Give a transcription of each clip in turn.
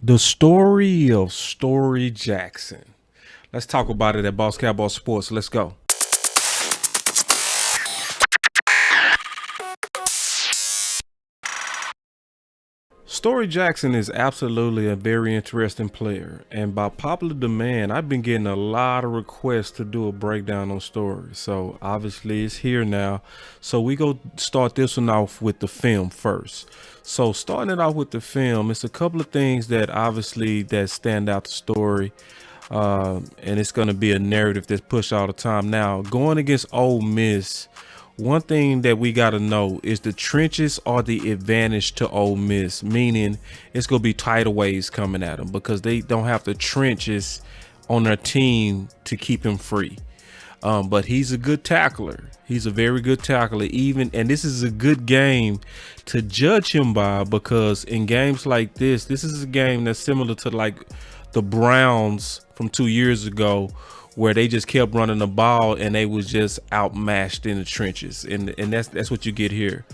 The story of Storey Jackson. Let's talk about it at Boss Cowboy Sports. Let's go. Storey Jackson is absolutely a very interesting player, and by popular demand, I've been getting a lot of requests to do a breakdown on Storey. So obviously it's here now. So we go start this one off with the film first. So starting it off with the film, it's a couple of things that obviously that stand out to Storey. And it's going to be a narrative that's pushed all the time. Now, going against Ole Miss, one thing that we got to know is the trenches are the advantage to Ole Miss, meaning it's going to be tidal waves coming at them because they don't have the trenches on their team to keep him free. But he's a good tackler. He's a very good tackler, and this is a good game to judge him by, because in games like this is a game that's similar to like the Browns from 2 years ago, where they just kept running the ball and they was just outmatched in the trenches, and that's what you get here.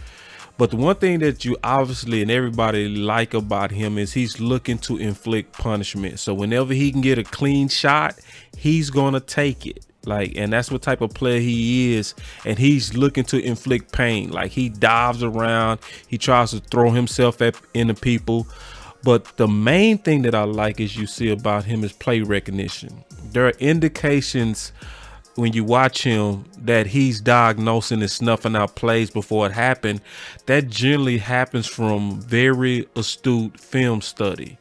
But the one thing that you obviously and everybody like about him is he's looking to inflict punishment. So whenever he can get a clean shot, he's gonna take it. And that's what type of player he is, and he's looking to inflict pain. Like, he dives around, he tries to throw himself into people. But the main thing that I like is you see about him is play recognition. There are indications when you watch him that he's diagnosing and snuffing out plays before it happened. That generally happens from very astute film study.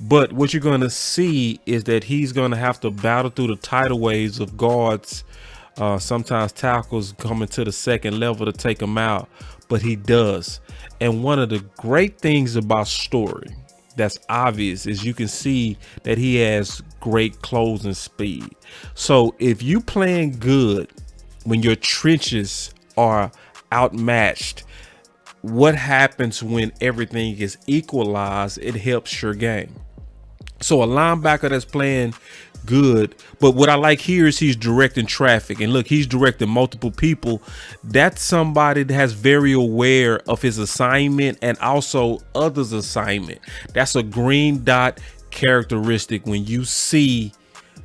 But what you're going to see is that he's going to have to battle through the tidal waves of guards, sometimes tackles coming to the second level to take him out, but he does. And one of the great things about Storey that's obvious is you can see that he has great closing speed. So if you playing good when your trenches are outmatched, what happens when everything is equalized? It helps your game. So a linebacker that's playing good, but what I like here is he's directing traffic, and look, he's directing multiple people. That's somebody that has very aware of his assignment and also others' assignment. That's a green dot characteristic when you see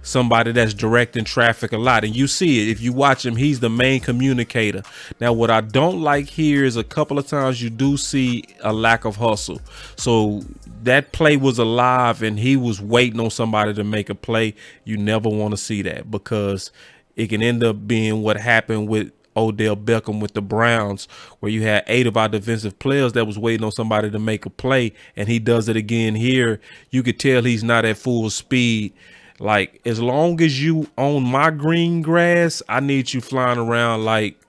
somebody that's directing traffic a lot, and you see it if you watch him. He's the main communicator. Now, what I don't like here is a couple of times you do see a lack of hustle. So that play was alive and he was waiting on somebody to make a play. You never want to see that, because it can end up being what happened with Odell Beckham with the Browns, where you had 8 of our defensive players that was waiting on somebody to make a play, and he does it again here. You could tell he's not at full speed. Like, as long as you own my green grass, I need you flying around like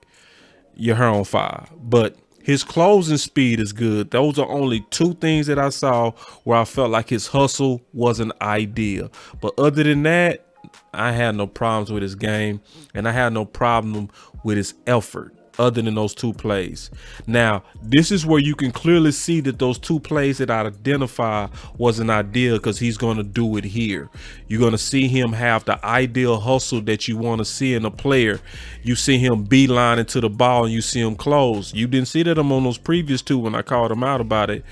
your hair on fire. But his closing speed is good. Those are only 2 things that I saw where I felt like his hustle wasn't ideal. But other than that, I had no problems with his game, and I had no problem with his effort other than those 2 plays. Now, this is where you can clearly see that those 2 plays that I identify wasn't ideal, because he's going to do it here. You're going to see him have the ideal hustle that you want to see in a player. You see him beeline into the ball and you see him close. You didn't see that on those previous 2 when I called him out about it.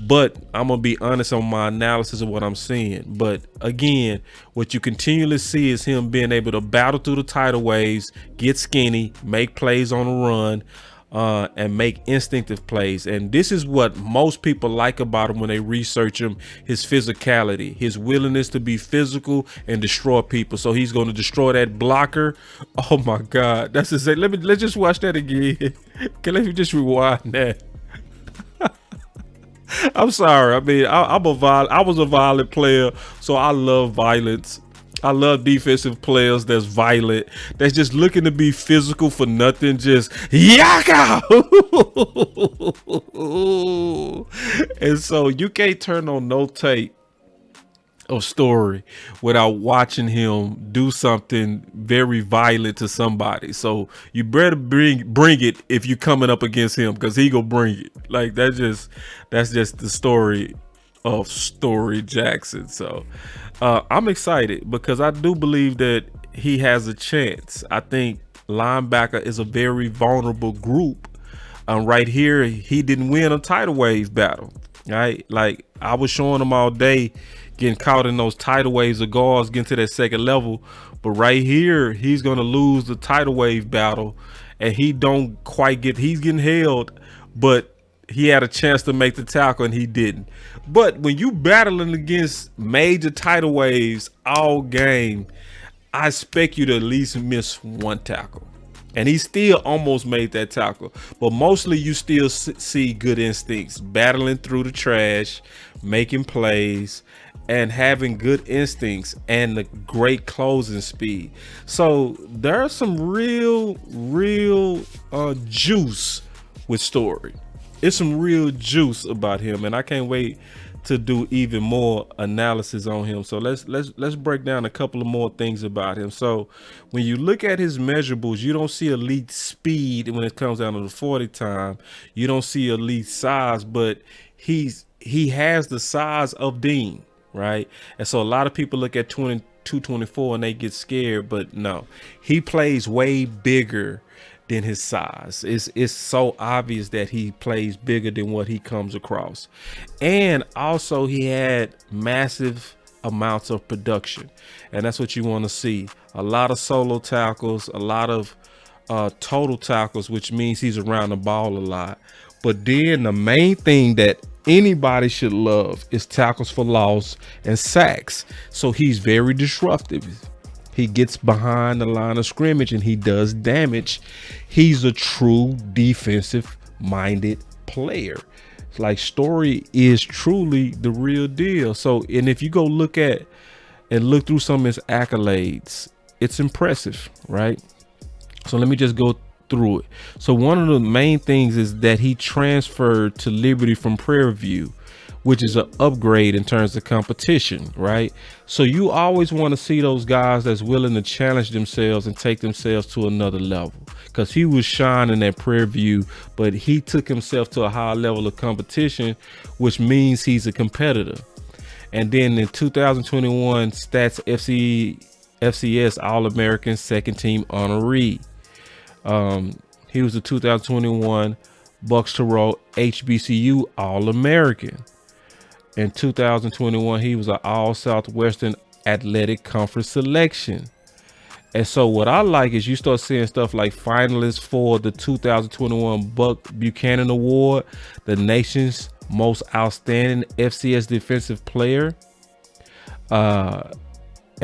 But I'm going to be honest on my analysis of what I'm seeing. But again, what you continually see is him being able to battle through the tidal waves, get skinny, make plays on the run, and make instinctive plays. And this is what most people like about him when they research him: his physicality, his willingness to be physical and destroy people. So he's going to destroy that blocker. Oh my God, that's insane. Let's just watch that again. Let me just rewind that. I'm sorry. I mean, I was a violent player, so I love violence. I love defensive players that's violent, that's just looking to be physical for nothing, just yaka. And so you can't turn on no tape of Storey without watching him do something very violent to somebody. So you better bring it if you coming up against him, because he gonna bring it. Like, that's just the story of Storey Jackson. So I'm excited because I do believe that he has a chance. I think linebacker is a very vulnerable group. Right here, he didn't win a tidal wave battle. right? Like I was showing him all day, getting caught in those tidal waves of guards, getting to that second level. But right here, he's gonna lose the tidal wave battle, and he don't quite get. He's getting held, but he had a chance to make the tackle and he didn't. But when you battling against major tidal waves all game, I expect you to at least miss one tackle. And he still almost made that tackle. But mostly you still see good instincts, battling through the trash, making plays, and having good instincts and the great closing speed. So there's some real juice with Storey. It's some real juice about him, and I can't wait to do even more analysis on him. So let's break down a couple of more things about him. So when you look at his measurables, you don't see elite speed when it comes down to the 40 time. You don't see elite size, but he has the size of Dean, right? And so a lot of people look at 224 and they get scared, but no, he plays way bigger than his size. It's so obvious that he plays bigger than what he comes across. And also he had massive amounts of production, and that's what you want to see. A lot of solo tackles, a lot of total tackles, which means he's around the ball a lot. But then the main thing that anybody should love is tackles for loss and sacks. So he's very disruptive. He gets behind the line of scrimmage and he does damage. He's a true defensive minded player. It's like Storey is truly the real deal. So, and if you go look through some of his accolades, it's impressive, right? So let me just go through it. So one of the main things is that he transferred to Liberty from Prairie View, which is an upgrade in terms of competition, right? So you always want to see those guys that's willing to challenge themselves and take themselves to another level, because he was shining at Prairie View, but he took himself to a higher level of competition, which means he's a competitor. And then in 2021 stats FCS All-American second team honoree. He was a 2021 Bucks to Roll HBCU All-American. In 2021, he was an All Southwestern Athletic Conference selection. And so what I like is you start seeing stuff like finalists for the 2021 Buck Buchanan Award, the nation's most outstanding FCS defensive player. And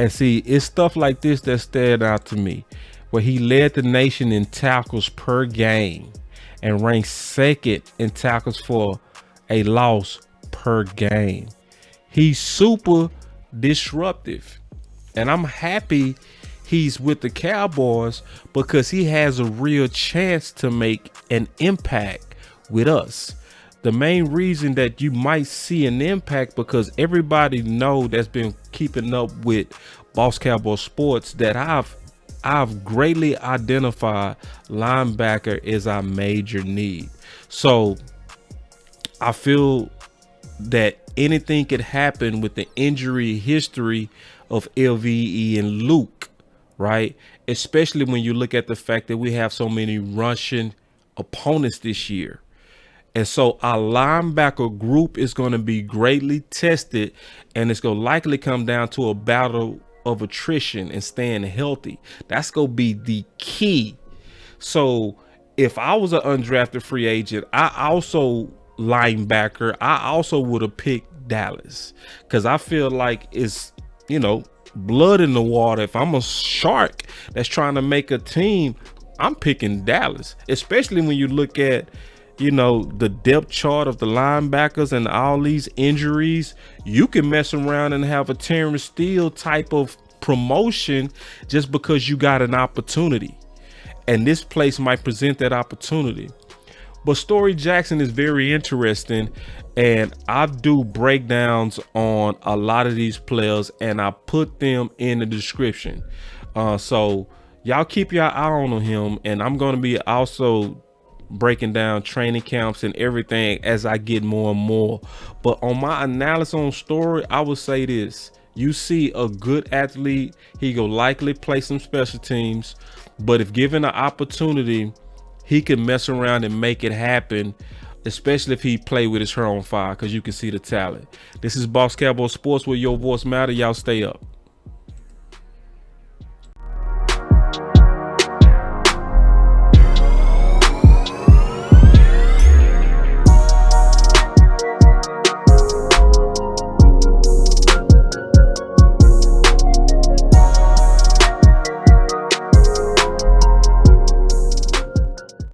see, it's stuff like this that stand out to me, where he led the nation in tackles per game and ranked second in tackles for a loss per game. He's super disruptive, and I'm happy he's with the Cowboys because he has a real chance to make an impact with us. The main reason that you might see an impact, because everybody know that's been keeping up with Boss Cowboy Sports, that I've greatly identified linebacker as our major need. So I feel that anything could happen with the injury history of LVE and Luke, right? Especially when you look at the fact that we have so many Russian opponents this year. And so our linebacker group is going to be greatly tested, and it's going to likely come down to a battle of attrition and staying healthy. That's going to be the key. So if I was an undrafted free agent, I also would have picked Dallas, because I feel like it's, blood in the water. If I'm a shark that's trying to make a team, I'm picking Dallas, especially when you look at the depth chart of the linebackers and all these injuries. You can mess around and have a Terrence Steele type of promotion just because you got an opportunity, and this place might present that opportunity. But Storey Jackson is very interesting, and I do breakdowns on a lot of these players, and I put them in the description. So y'all keep your eye on him, and I'm going to be also breaking down training camps and everything as I get more and more. But on my analysis on Storey, I would say this: you see a good athlete, he will likely play some special teams, but if given an opportunity, he can mess around and make it happen especially if he play with his hair on fire, because you can see the talent. This is Boss Cowboy Sports, where your voice matter. Y'all stay up.